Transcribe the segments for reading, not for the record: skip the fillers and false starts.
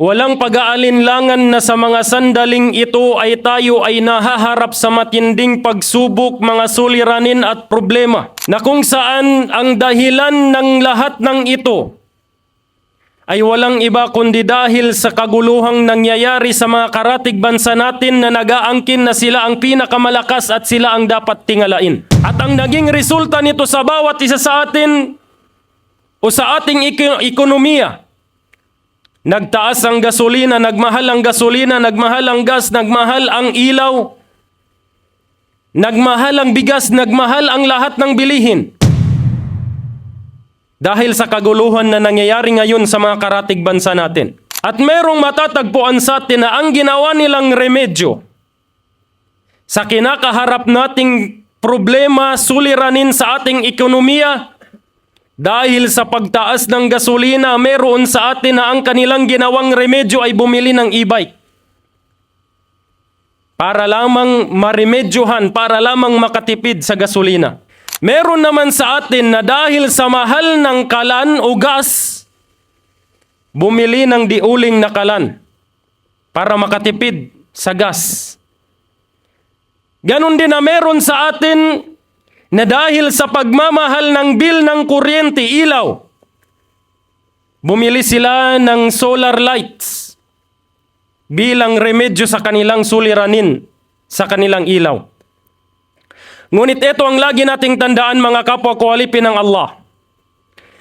Walang pag-aalinlangan na sa mga sandaling ito ay tayo ay nahaharap sa matinding pagsubok, mga suliranin at problema, na kung saan ang dahilan ng lahat ng ito ay walang iba kundi dahil sa kaguluhang nangyayari sa mga karatig bansa natin na nag-aangkin na sila ang pinakamalakas at sila ang dapat tingalain. At ang naging resulta nito sa bawat isa sa atin o sa ating ekonomiya, nagtaas ang gasolina, nagmahal ang gasolina, nagmahal ang gas, nagmahal ang ilaw, nagmahal ang bigas, nagmahal ang lahat ng bilihin. Dahil sa kaguluhan na nangyayari ngayon sa mga karatig bansa natin. At merong matatagpuan sa atin na ang ginawa nilang remedyo sa kinakaharap nating problema, suliranin sa ating ekonomiya, dahil sa pagtaas ng gasolina, meron sa atin na ang kanilang ginawang remedyo ay bumili ng e-bike. Para lamang maremedyohan, para lamang makatipid sa gasolina. Meron naman sa atin na dahil sa mahal ng kalan o gas, bumili ng diuling na kalan para makatipid sa gas. Ganon din na meron sa atin na dahil sa pagmamahal ng bill ng kuryente, ilaw, bumili sila ng solar lights bilang remedyo sa kanilang suliranin, sa kanilang ilaw. Ngunit ito ang lagi nating tandaan, mga kapwa ko alipin ng Allah,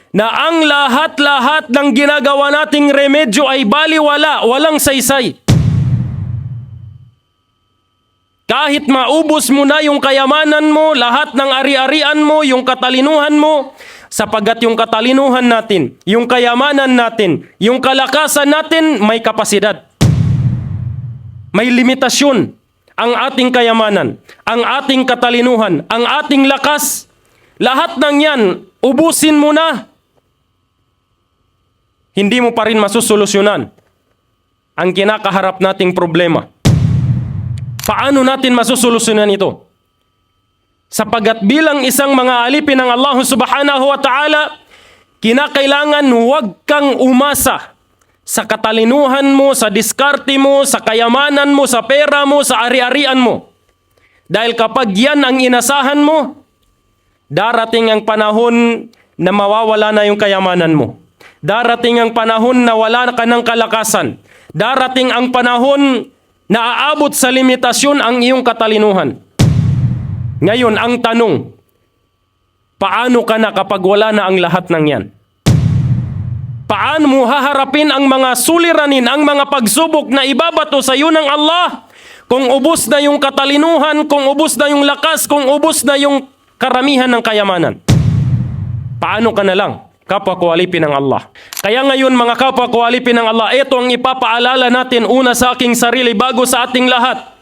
na ang lahat-lahat ng ginagawa nating remedyo ay baliwala, walang saysay. Kahit maubos mo na yung kayamanan mo, lahat ng ari-arian mo, yung katalinuhan mo, sapagat yung katalinuhan natin, yung kayamanan natin, yung kalakasan natin, may kapasidad. May limitasyon ang ating kayamanan, ang ating katalinuhan, ang ating lakas. Lahat ng yan, ubusin mo na. Hindi mo pa rin masusolusyonan ang kinakaharap nating problema. Paano natin masusolusyonan ito? Sapagat bilang isang mga alipin ng Allah subhanahu wa ta'ala, kinakailangan huwag kang umasa sa katalinuhan mo, sa diskarte mo, sa kayamanan mo, sa pera mo, sa ari-arian mo. Dahil kapag yan ang inasahan mo, darating ang panahon na mawawala na yung kayamanan mo. Darating ang panahon na wala ka ng kalakasan. Darating ang panahon na aabot sa limitasyon ang iyong katalinuhan. Ngayon, ang tanong, paano ka na kapag wala na ang lahat ng yan? Paano mo haharapin ang mga suliranin, ang mga pagsubok na ibabato sa iyo ng Allah? Kung ubos na yung katalinuhan, kung ubos na yung lakas, kung ubos na yung karamihan ng kayamanan. Paano ka na lang, kapwa ko alipin ng Allah? Kaya ngayon, mga kapwa ko alipin ng Allah, ito ang ipapaalala natin una sa aking sarili bago sa ating lahat.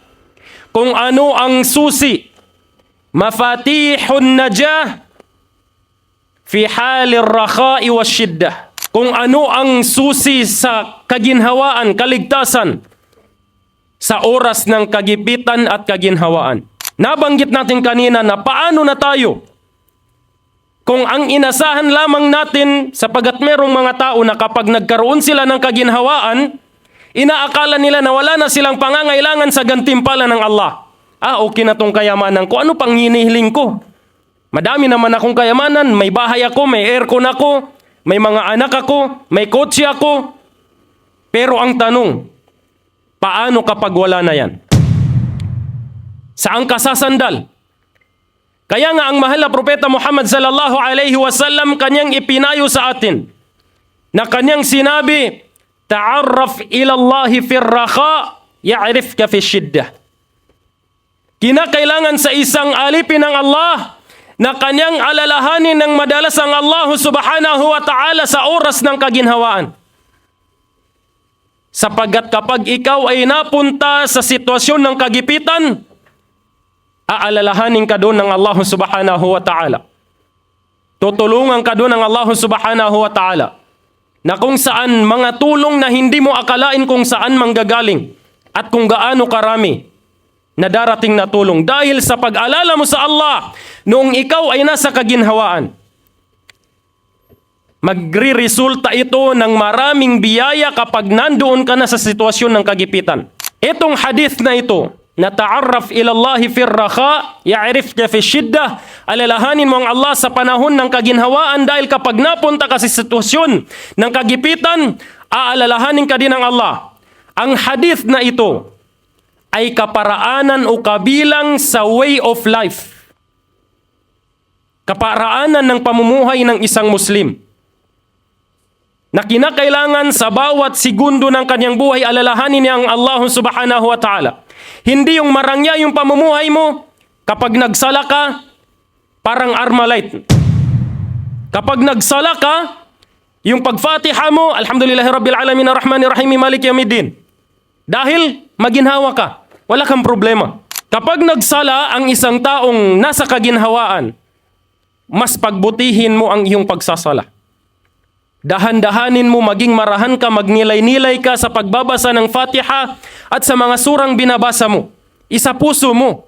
Kung ano ang susi, mafatihun najah fi halir rakha'i wasyiddah. Kung ano ang susi sa kaginhawaan, kaligtasan sa oras ng kagipitan at kaginhawaan. Nabanggit natin kanina na paano na tayo kung ang inasahan lamang natin, sapagat merong mga tao na kapag nagkaroon sila ng kaginhawaan, inaakala nila na wala na silang pangangailangan sa gantimpala ng Allah. Okay na tong kayamanan ko, ano pang hinihiling ko? Madami naman akong kayamanan, may bahay ako, may aircon ako, may mga anak ako, may kotse ako. Pero ang tanong, paano kapag wala na yan? Saan ka sasandal? Kaya nga ang mahal na propeta Muhammad sallallahu alaihi wasallam kanyang ipinayo sa atin na kanyang sinabi, ta'arraf ila Allah fi ar-rakha ya'rifka fi shiddah. Kinakailangan sa isang alipin ng Allah na kanyang alalahanin ng madalas ang Allah subhanahu wa ta'ala sa oras ng kaginhawaan. Sapagat kapag ikaw ay napunta sa sitwasyon ng kagipitan, aalalahanin ka doon ng Allah subhanahu wa ta'ala. Tutulungan ka doon ng Allah subhanahu wa ta'ala na kung saan mga tulong na hindi mo akalain kung saan manggagaling at kung gaano karami na darating na tulong dahil sa pag-alala mo sa Allah noong ikaw ay nasa kaginhawaan. Magre-resulta ito ng maraming biyaya kapag nandoon ka na sa sitwasyon ng kagipitan. Itong hadith na ito, nata'arraf ilallahi fir rakha, ya'rifka fi shiddah, alalahanin mo ang Allah sa panahon ng kaginhawaan dahil kapag napunta ka sa sitwasyon ng kagipitan, aalalahanin ka din ng Allah. Ang hadith na ito ay kaparaanan o kabilang sa way of life. Kaparaanan ng pamumuhay ng isang Muslim na kinakailangan sa bawat segundo ng kanyang buhay alalahanin niya ang Allah subhanahu wa ta'ala. Hindi yung marangya yung pamumuhay mo. Kapag nagsala ka, parang Armalite. Kapag nagsala ka, yung pag-Fatiha mo, Alhamdulillahi Rabbil Alamin Ar-Rahmanir Rahim Maliki Yawmiddin. Dahil maginhawa ka, wala kang problema. Kapag nagsala ang isang taong nasa kaginhawaan, mas pagbutihin mo ang iyong pagsasala. Dahan-dahanin mo, maging marahan ka, magnilay-nilay ka sa pagbabasa ng Fatiha at sa mga surang binabasa mo. Isa puso mo.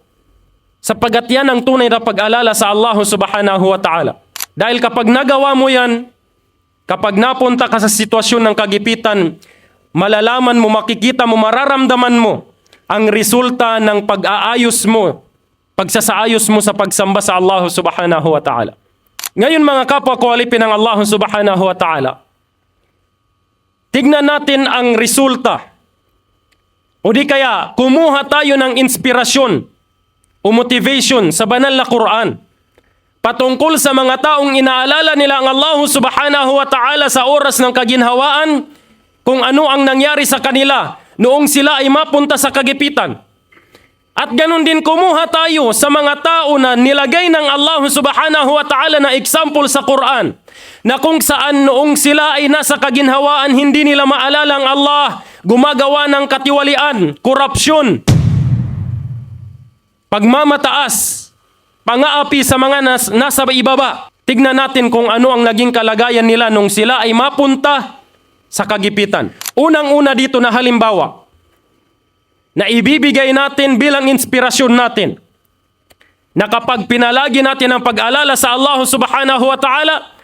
Sapagat yan ang tunay na pag-alala sa Allah subhanahu wa ta'ala. Dahil kapag nagawa mo yan, kapag napunta ka sa sitwasyon ng kagipitan, malalaman mo, makikita mo, mararamdaman mo ang resulta ng pag-aayos mo, pagsasaayos mo sa pagsamba sa Allah subhanahu wa ta'ala. Ngayon mga kapwa ko alipin ng Allah subhanahu wa ta'ala, tignan natin ang resulta. O di kaya, kumuha tayo ng inspirasyon o motivation sa banal na Quran patungkol sa mga taong inaalala nila ang Allah subhanahu wa ta'ala sa oras ng kaginhawaan, kung ano ang nangyari sa kanila noong sila ay mapunta sa kagipitan. At ganun din kumuha tayo sa mga tao na nilagay ng Allah subhanahu wa ta'ala na example sa Quran, na kung saan noong sila ay nasa kaginhawaan, hindi nila maalala ang Allah, gumagawa ng katiwalian, korupsyon, pagmamataas, pang-aapi sa mga nasa ibaba. Tignan natin kung ano ang naging kalagayan nila nung sila ay mapunta sa kagipitan. Unang-una dito na halimbawa na ibibigay natin bilang inspirasyon natin, na kapag pinalagi natin ang pag-alala sa Allah subhanahu wa ta'ala,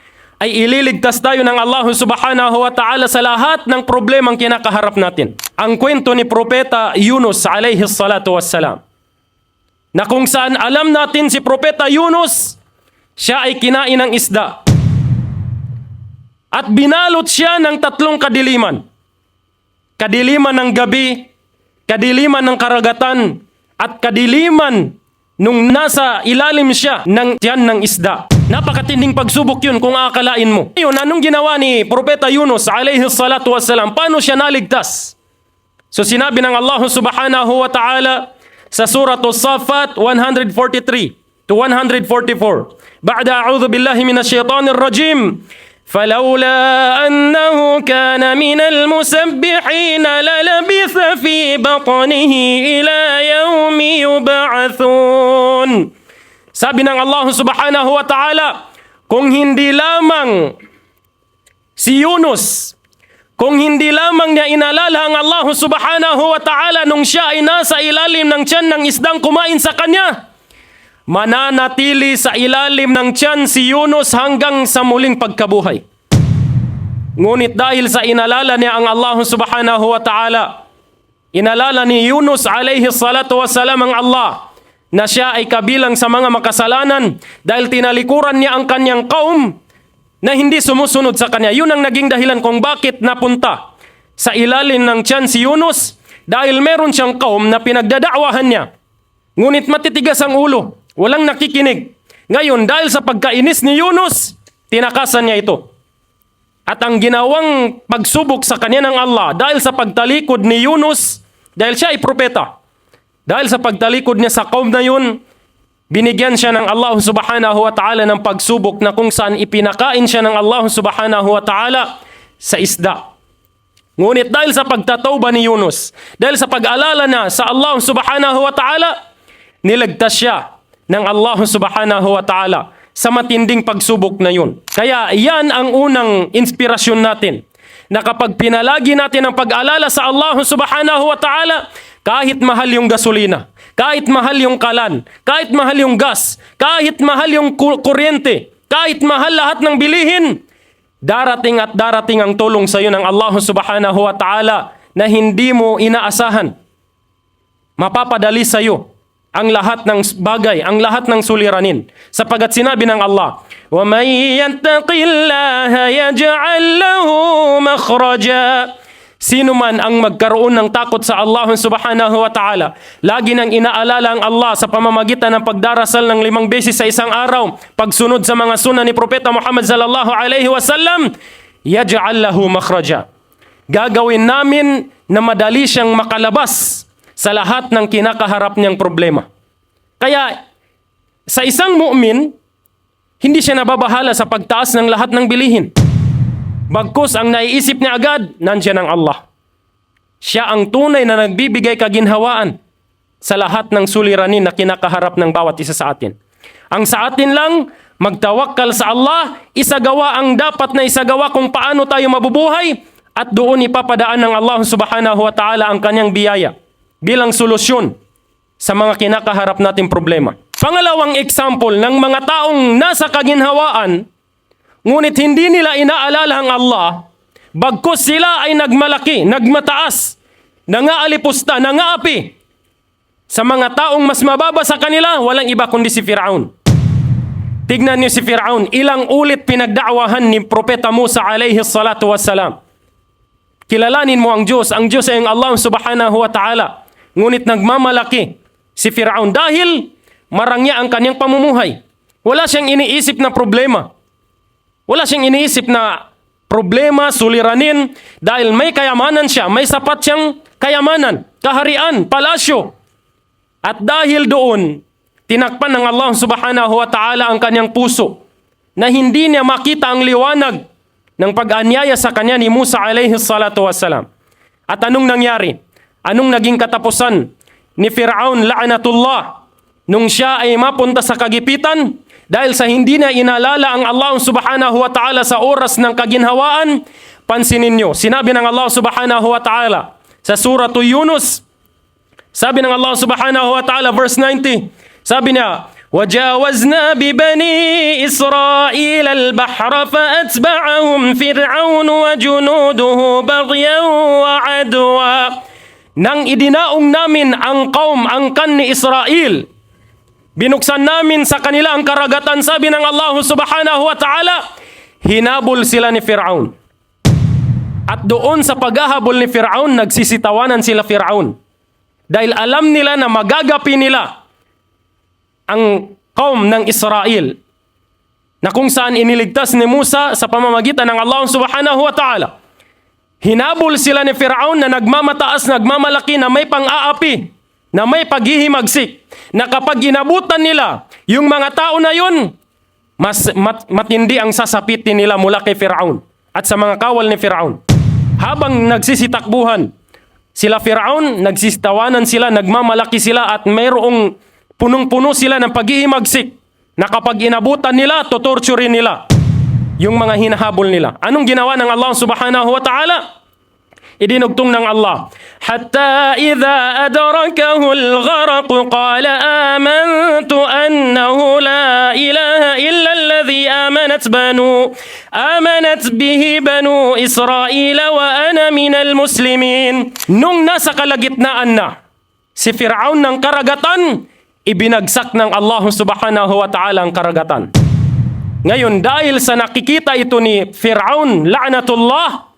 ay ililigtas tayo ng Allah subhanahu wa ta'ala sa lahat ng problemang kinakaharap natin. Ang kwento ni Propeta Yunus alayhi salatu wassalam, na kung saan alam natin si Propeta Yunus, siya ay kinain ng isda. At binalot siya ng 3 kadiliman. Kadiliman ng gabi, kadiliman ng karagatan, at kadiliman nung nasa ilalim siya ng tiyan ng isda. Napakatinding pagsubok yun kung aakalain mo. Yun, anong ginawa ni Propeta Yunus alayhi salatu wassalam? Paano siya naligtas? So sinabi ng Allah subhanahu wa ta'ala sa Surah As-Saffat 143 to 144. Ba'da a'udhu billahi minash shaitanir rajim. فلولا أنه كان من المسبحين للبث في بطنه إلى يوم يبعثون. Sabi ng Allah subhanahu wa ta'ala, kung hindi lamang si Yunus, kung hindi lamang niya inalala ang Allah subhanahu wa ta'ala nung siya ay nasa ilalim ng tiyan ng isdang kumain sa kanya, mananatili sa ilalim ng tiyan si Yunus hanggang sa muling pagkabuhay. Ngunit dahil sa inalala niya ang Allah subhanahu wa ta'ala, inalala ni Yunus alayhi salatu wassalam ang Allah, na siya ay kabilang sa mga makasalanan dahil tinalikuran niya ang kanyang kaum na hindi sumusunod sa kanya. Yun ang naging dahilan kung bakit napunta sa ilalim ng tiyan si Yunus, dahil meron siyang kaum na pinagdadakwahan niya. Ngunit matitigas ang ulo, walang nakikinig. Ngayon, dahil sa pagkainis ni Yunus, tinakasan niya ito. At ang ginawang pagsubok sa kanya ng Allah, dahil sa pagtalikod ni Yunus, dahil siya ay propeta, dahil sa pagtalikod niya sa kaum na yun, binigyan siya ng Allah subhanahu wa ta'ala ng pagsubok na kung saan ipinakain siya ng Allah subhanahu wa ta'ala sa isda. Ngunit dahil sa pagtatawba ni Yunus, dahil sa pag-alala na sa Allah subhanahu wa ta'ala, niligtas siya ng Allah subhanahu wa ta'ala sa matinding pagsubok na yun. Kaya yan ang unang inspirasyon natin, na kapag pinalagi natin ang pag-alala sa Allah subhanahu wa ta'ala, kahit mahal yung gasolina, kahit mahal yung kalan, kahit mahal yung gas, kahit mahal yung kuryente, kahit mahal lahat ng bilihin, darating at darating ang tulong sa iyo ng Allah subhanahu wa ta'ala na hindi mo inaasahan. Mapapadali sa iyo ang lahat ng bagay, ang lahat ng suliranin. Sapagat sinabi ng Allah, وَمَنْ يَتَّقِ اللَّهَ يَجْعَلْ لَهُ مَخْرَجًا. Sino man ang magkaroon ng takot sa Allah subhanahu wa ta'ala, lagi nang inaalala ang Allah sa pamamagitan ng pagdarasal ng 5 beses sa isang araw, pagsunod sa mga sunnah ni Propeta Muhammad sallallahu alaihi wasallam, yaj'al lahu makhraja. Gagawin namin na madali siyang makalabas sa lahat ng kinakaharap niyang problema. Kaya sa isang mu'min, hindi siya nababahala sa pagtaas ng lahat ng bilihin. Bagkus ang naiisip niya agad, nandiyan ang Allah. Siya ang tunay na nagbibigay kaginhawaan sa lahat ng suliranin na kinakaharap ng bawat isa sa atin. Ang sa atin lang, magtawakkal sa Allah, isagawa ang dapat na isagawa kung paano tayo mabubuhay, at doon ipapadaan ng Allah subhanahu wa ta'ala ang kanyang biyaya bilang solusyon sa mga kinakaharap nating problema. Pangalawang example ng mga taong nasa kaginhawaan, ngunit hindi nila inaalala ang Allah, bagkus sila ay nagmalaki, nagmataas, nangaalipusta, nangaapi. Sa mga taong mas mababa sa kanila, walang iba kundi si Fir'aun. Tignan niyo si Fir'aun, ilang ulit pinagdakwahan ni Propeta Musa alayhi salatu wassalam. Kilalanin mo ang Diyos ay ang Allah subhanahu wa ta'ala. Ngunit nagmamalaki si Fir'aun dahil marangya ang kanyang pamumuhay. Wala siyang iniisip na problema. Wala siyang iniisip na problema, suliranin, dahil may kayamanan siya, may sapat siyang kayamanan, kaharian, palasyo. At dahil doon, tinakpan ng Allah subhanahu wa ta'ala ang kanyang puso na hindi niya makita ang liwanag ng pag-anyaya sa kanya ni Musa alayhi salatu wassalam. At anong nangyari? Anong naging katapusan ni Fir'aun la'natullah nung siya ay mapunta sa kagipitan? Dahil sa hindi na inalala ang Allah subhanahu wa ta'ala sa oras ng kaginhawaan, pansinin nyo, sinabi ng Allah subhanahu wa ta'ala sa surah Yunus, sabi ng Allah subhanahu wa ta'ala verse 90, sabi niya, وَجَاوَزْنَا بِبَنِي إِسْرَائِيلَ الْبَحْرَ فَأَتْبَعَهُمْ فِرْعَوْنُ وَجُنُودُهُ بَغْيًا وَعَدْوًا. Nang idinaong namin ang kaum, angkan ni Israel, binuksan namin sa kanila ang karagatan, sabi ng Allah subhanahu wa ta'ala, hinabol sila ni Fir'aun. At doon sa paghahabol ni Fir'aun, nagsisitawanan sila Fir'aun. Dahil alam nila na magagapi nila ang kaum ng Israel, na kung saan iniligtas ni Musa sa pamamagitan ng Allah subhanahu wa ta'ala. Hinabol sila ni Fir'aun na nagmamataas, nagmamalaki, na may pang-aapi, na may paghihimagsik, na kapag inabutan nila yung mga tao na yun, matindi ang sasapitin nila mula kay Fir'aun at sa mga kawal ni Fir'aun. Habang nagsisitakbuhan sila Fir'aun, nagsisitawanan sila, nagmamalaki sila, at mayroong punong-puno sila ng paghihimagsik na kapag inabutan nila, tutorturin nila yung mga hinahabol nila. Anong ginawa ng Allah subhanahu wa ta'ala? Idinugtong ng Allah, hatta idha adrakahu al-gharaq qala amantu annahu la ilaha illa alladhi amanat bihi banu Israel wa ana minal muslimin. Nung nasa kalagitnaan na si Fir'aun ng karagatan, ibinagsak ng Allah subhanahu wa ta'ala ang karagatan. Ngayon, dahil sa nakikita ito ni Fir'aun, la'natullah,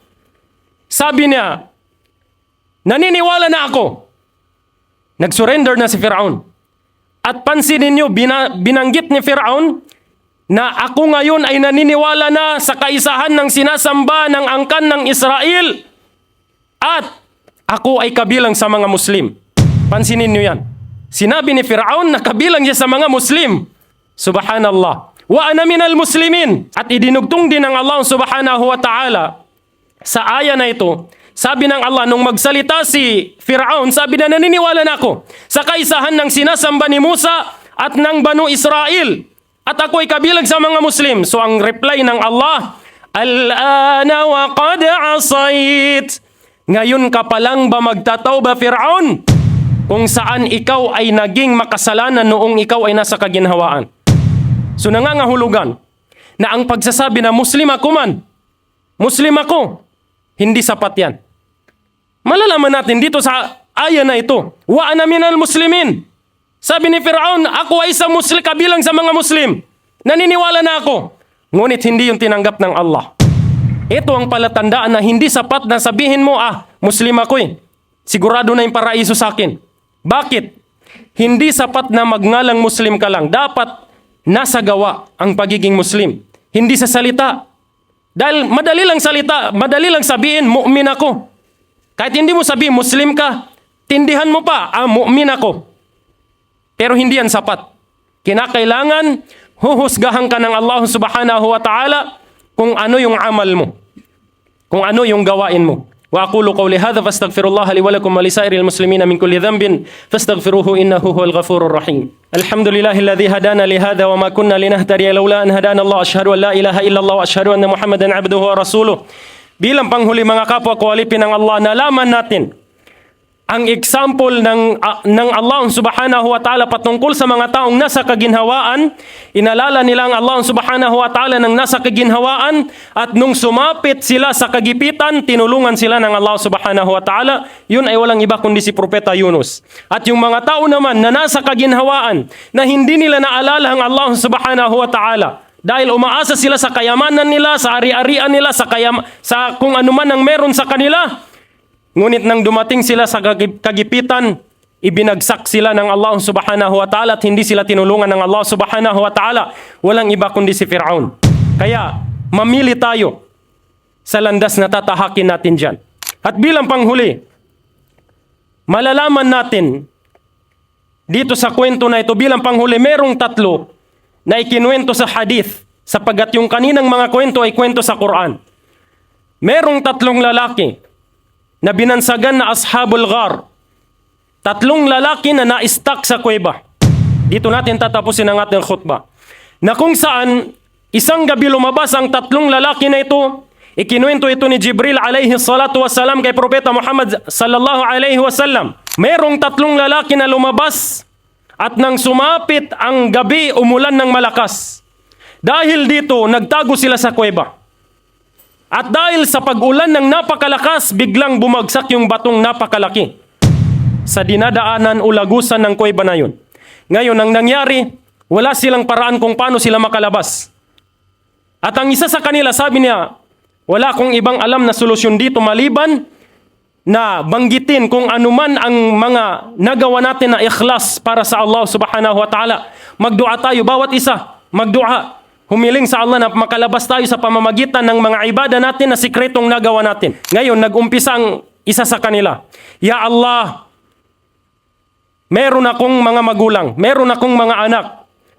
sabi niya, naniniwala na ako. Nag-surrender na si Fir'aun. At pansinin niyo, binanggit ni Fir'aun na ako ngayon ay naniniwala na sa kaisahan ng sinasamba ng angkan ng Israel. At ako ay kabilang sa mga Muslim. Pansinin niyo yan. Sinabi ni Fir'aun na kabilang siya sa mga Muslim. Subhanallah. Wa ana minal muslimin. At idinugtong din ng Allah subhanahu wa ta'ala sa aya na ito. Sabi ng Allah, nung magsalita si Fir'aun, sabi na naniniwala na ako sa kaisahan ng sinasamba ni Musa at ng Banu Israel. At ako ay kabilang sa mga Muslim. So ang reply ng Allah, Al-ana wa qad asayt. Ngayon ka palang ba magtatawba, Fir'aun? Kung saan ikaw ay naging makasalanan noong ikaw ay nasa kaginhawaan. So nangangahulugan na ang pagsasabi na Muslim ako man, Muslim ako. Hindi sapat yan. Malalaman natin dito sa aya na ito. Wa ana minal muslimin. Sabi ni Firaun, ako ay isang Muslim, kabilang sa mga Muslim. Naniniwala na ako. Ngunit hindi yung tinanggap ng Allah. Ito ang palatandaan na hindi sapat na sabihin mo, Muslim ako eh. Sigurado na yung paraiso sa akin. Bakit? Hindi sapat na magngalang Muslim ka lang. Dapat nasa gawa ang pagiging Muslim. Hindi sa salita. Dahil madali lang salita, madali lang sabihin, mu'min ako. Kahit hindi mo sabihin, Muslim ka, tindihan mo pa, mu'min ako. Pero hindi yan sapat. Kinakailangan, huhusgahan ka ng Allah subhanahu wa ta'ala kung ano yung amal mo. Kung ano yung gawain mo. Wa aqulu qawli hadha fastaghfirullah li wa lakum wa lisairil muslimina min kulli dhanbin fastaghfiruhu innahu huwal ghafurur rahim. Alhamdulillahilladzi hadana li hadha wa ma kunna linahtadiya laula an hadana Allah. Ashhadu an la ilaha illallah wa ashhadu anna Muhammadan abduhu wa rasuluh. Bilang panghuli mga kapwa ko alipin ng Allah, nalaman natin ang example ng Allah subhanahu wa ta'ala patungkol sa mga taong nasa kaginhawaan. Inalala nila ang Allah subhanahu wa ta'ala ng nasa kaginhawaan, at nung sumapit sila sa kagipitan, tinulungan sila ng Allah subhanahu wa ta'ala. Yun ay walang iba kundi si Propeta Yunus. At yung mga tao naman na nasa kaginhawaan na hindi nila naalala ang Allah subhanahu wa ta'ala, dahil umaasa sila sa kayamanan nila, sa ari-arian nila, sa kung ano man ang meron sa kanila. Ngunit nang dumating sila sa kagipitan, ibinagsak sila ng Allah subhanahu wa ta'ala at hindi sila tinulungan ng Allah subhanahu wa ta'ala. Walang iba kundi si Firaun. Kaya, mamili tayo sa landas na tatahakin natin dyan. At bilang panghuli, malalaman natin dito sa kwento na ito, bilang panghuli, merong tatlo na ikinuwento sa hadith, sapagat yung kaninang mga kwento ay kwento sa Quran. Merong tatlong lalaki na binansagan na Ashabul Ghar. Tatlong lalaki na na-stuck sa kuweba. Dito natin tatapusin ang ating khutbah. Na kung saan, isang gabi lumabas ang tatlong lalaki na ito. Ikinuwento ito ni Jibril alayhi salatu wasalam kay Propeta Muhammad sallallahu alayhi wasallam. Merong tatlong lalaki na lumabas, at nang sumapit ang gabi, umulan ng malakas. Dahil dito, nagtago sila sa kuweba. At dahil sa pag-ulan ng napakalakas, biglang bumagsak yung batong napakalaki sa dinadaanan o lagusan ng kuweba na yun. Ngayon, ang nangyari, wala silang paraan kung paano sila makalabas. At ang isa sa kanila, sabi niya, wala akong ibang alam na solusyon dito maliban na banggitin kung anuman ang mga nagawa natin na ikhlas para sa Allah subhanahu wa ta'ala. Magdua tayo, bawat isa, magdua. Humiling sa Allah na makalabas tayo sa pamamagitan ng mga ibada natin na sikretong nagawa natin. Ngayon, nag-umpisa ang isa sa kanila. Ya Allah, meron akong mga magulang, meron akong mga anak.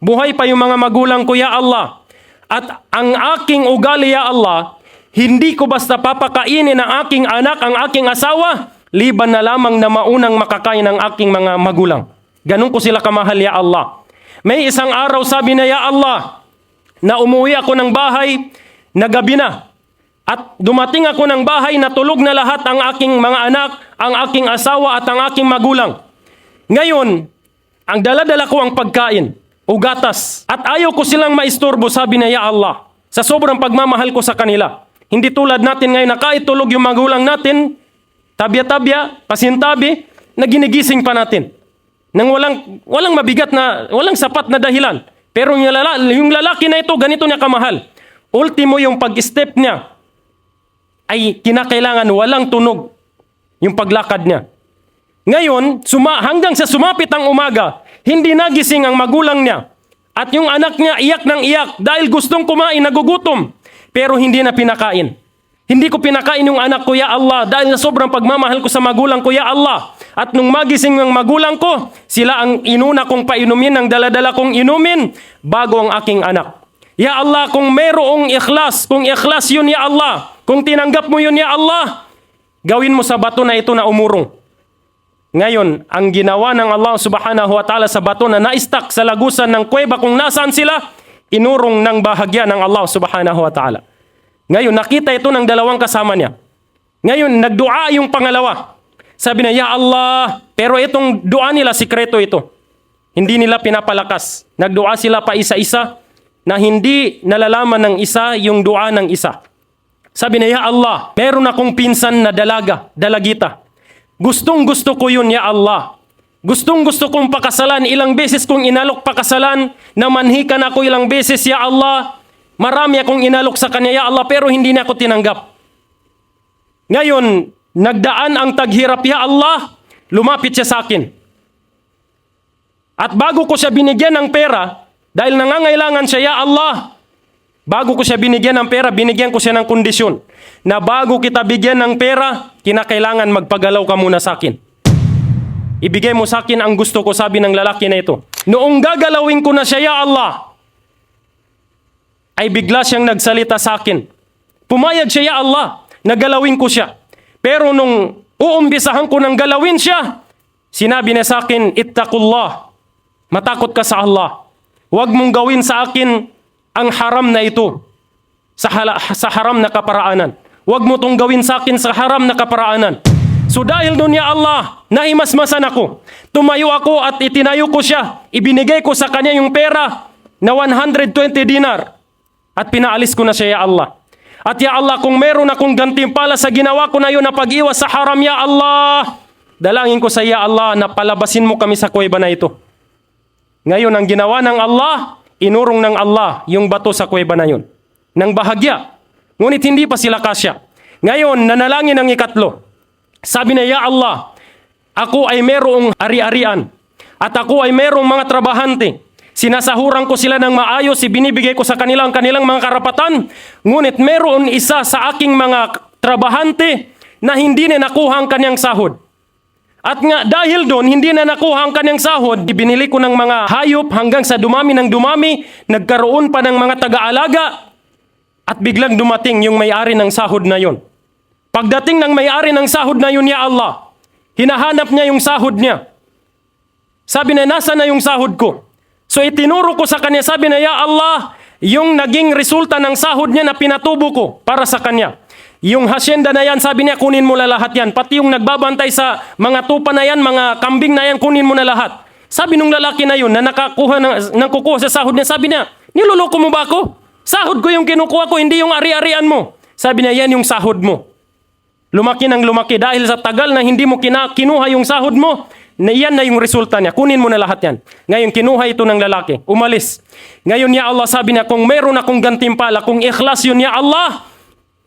Buhay pa yung mga magulang ko, Ya Allah. At ang aking ugali, Ya Allah, hindi ko basta papakainin ang aking anak, ang aking asawa, liban na lamang na maunang makakain ng aking mga magulang. Ganun ko sila kamahal, Ya Allah. May isang araw sabi na, Ya Allah, na umuwi ako ng bahay na gabi na. At dumating ako ng bahay na tulog na lahat ang aking mga anak, ang aking asawa at ang aking magulang. Ngayon, ang dala-dala ko ang pagkain o gatas. At ayaw ko silang maisturbo, sabi na, Ya Allah, sa sobrang pagmamahal ko sa kanila. Hindi tulad natin ngayon na kahit tulog yung magulang natin, tabya-tabya, pasintabi, na ginigising pa natin. Nang walang mabigat na, walang sapat na dahilan. Pero yung lalaki na ito, ganito niya kamahal. Ultimo yung pag-step niya ay kinakailangan walang tunog yung paglakad niya. Ngayon, hanggang sa sumapit ang umaga, hindi nagising ang magulang niya. At yung anak niya iyak ng iyak dahil gustong kumain, nagugutom. Pero hindi na pinakain. Hindi ko pinakain yung anak ko, Ya Allah, dahil sa sobrang pagmamahal ko sa magulang ko, Ya Allah. At nung magising ng magulang ko, sila ang inuna kong painumin, ang daladala kong inumin, bago ang aking anak. Ya Allah, kung merong ikhlas, kung ikhlas yun, Ya Allah, kung tinanggap mo yun, Ya Allah, gawin mo sa bato na ito na umurong. Ngayon, ang ginawa ng Allah subhanahu wa ta'ala sa bato na na-stuck sa lagusan ng kuweba, kung nasaan sila, inurong ng bahagya ng Allah subhanahu wa ta'ala. Ngayon, nakita ito ng dalawang kasama niya. Ngayon, nagdua yung pangalawa. Sabi na, Ya Allah, pero itong dua nila, sikreto ito. Hindi nila pinapalakas. Nagdua sila pa isa-isa na hindi nalalaman ng isa yung dua ng isa. Sabi niya, Ya Allah, meron akong pinsan na dalagita. Gustong gusto ko yun, Ya Allah. Gustong gusto kong pakasalan. Ilang beses kong inalok pakasalan. Namanhikan ako ilang beses, Ya Allah. Marami akong inalok sa kanya, Ya Allah, pero hindi niya ako tinanggap. Ngayon, nagdaan ang taghirap, Ya Allah. Lumapit siya sa akin. At bago ko siya binigyan ng pera, dahil nangangailangan siya, Ya Allah, bago ko siya binigyan ng pera, binigyan ko siya ng kondisyon na bago kita bigyan ng pera, kinakailangan magpagalaw ka muna sa akin. Ibigay mo sa akin ang gusto ko, sabi ng lalaki na ito. Noong gagalawin ko na siya, Ya Allah, ay bigla siyang nagsalita sa akin. Pumayag siya, Ya Allah, nagalawin ko siya. Pero nung uumbisahan ko ng galawin siya, sinabi niya sa akin, Ittaqullah, matakot ka sa Allah. Huwag mong gawin sa akin ang haram na ito sa haram na kaparaanan. Huwag mo itong gawin sa akin sa haram na kaparaanan. So dahil doon, Ya Allah, nahimasmasan ako. Tumayo ako at itinayo ko siya. Ibinigay ko sa kanya yung pera na 120 dinar. At pinaalis ko na siya, Ya Allah. At Ya Allah, kung meron akong gantimpala sa ginawa ko na yun na pag-iwas sa haram, Ya Allah, dalangin ko sa Ya Allah na palabasin mo kami sa kuweba na ito. Ngayon, ang ginawa ng Allah, inurong ng Allah yung bato sa kuweba na yun. Nang bahagya. Ngunit hindi pa sila kasya. Ngayon, nanalangin ang ikatlo. Sabi na, Ya Allah, ako ay merong ari-arian at ako ay merong mga trabahante. Sinasahuran ko sila ng maayos, ibinibigay ko sa kanilang mga karapatan. Ngunit meron isa sa aking mga trabahante na hindi na nakuha ang kanyang sahod. At nga dahil doon, hindi na nakuha ang kanyang sahod, ibinili ko ng mga hayop hanggang sa dumami ng dumami, nagkaroon pa ng mga taga-alaga at biglang dumating yung may-ari ng sahod na yon. Pagdating ng may-ari ng sahod na yun, Ya Allah, hinahanap niya yung sahod niya. Sabi na, nasa na yung sahod ko? So itinuro ko sa kanya, sabi na, Ya Allah, yung naging resulta ng sahod niya na pinatubo ko para sa kanya. Yung hasyenda na yan, sabi niya, kunin mo na lahat yan. Pati yung nagbabantay sa mga tupa na yan, mga kambing na yan, kunin mo na lahat. Sabi nung lalaki na yun, na nakukuha sa sahod niya, sabi niya, niloloko mo ba ako? Sahod ko yung kinukuha ko, hindi yung ari-arian mo. Sabi niya, yan yung sahod mo. Lumaki ng lumaki dahil sa tagal na hindi mo kinuha yung sahod mo, na yan na yung resulta niya. Kunin mo na lahat yan. Ngayon, kinuha ito ng lalaki. Umalis. Ngayon, Ya Allah, sabi niya, kung meron akong gantimpala, kung ikhlas yun, Ya Allah,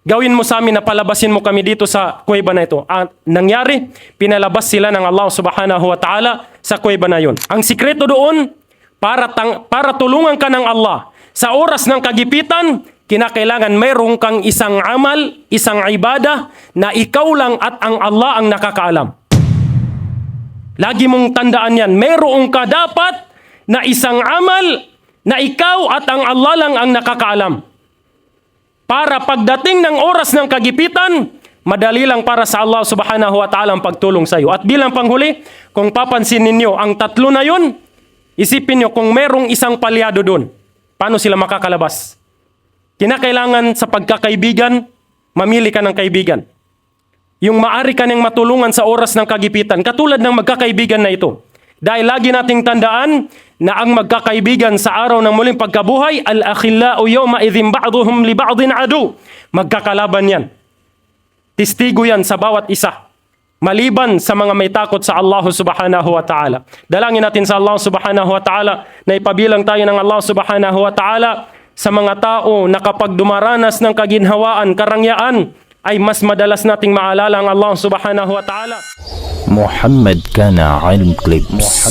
gawin mo sa amin na palabasin mo kami dito sa kuweba na ito. At nangyari, pinalabas sila ng Allah subhanahu wa ta'ala sa kuweba na yun. Ang sikreto doon, para tulungan ka ng Allah sa oras ng kagipitan, kinakailangan mayroon kang isang amal, isang ibadah na ikaw lang at ang Allah ang nakakaalam. Lagi mong tandaan yan. Mayroon ka dapat na isang amal na ikaw at ang Allah lang ang nakakaalam. Para pagdating ng oras ng kagipitan, madali lang para sa Allah subhanahu wa ta'ala ang pagtulong sa iyo. At bilang panghuli, kung papansin ninyo ang tatlo na yun, isipin nyo kung merong isang palyado doon, paano sila makakalabas? Kinakailangan sa pagkakaibigan, mamili ka ng kaibigan. Yung maari ka niyang matulungan sa oras ng kagipitan, katulad ng magkakaibigan na ito. Dahil lagi nating tandaan na ang magkakaibigan sa araw ng muling pagkabuhay, al-akhillau yawma idhin ba'duhum li ba'din adu. Magkakalaban yan. Testigo yan sa bawat isa. Maliban sa mga may takot sa Allah subhanahu wa ta'ala. Dalangin natin sa Allah subhanahu wa ta'ala na ipabilang tayo ng Allah subhanahu wa ta'ala sa mga tao na kapag dumaranas ng kaginhawaan, karangyaan, ay mas madalas nating maalala ang Allah subhanahu wa ta'ala. محمد كان علم كليبس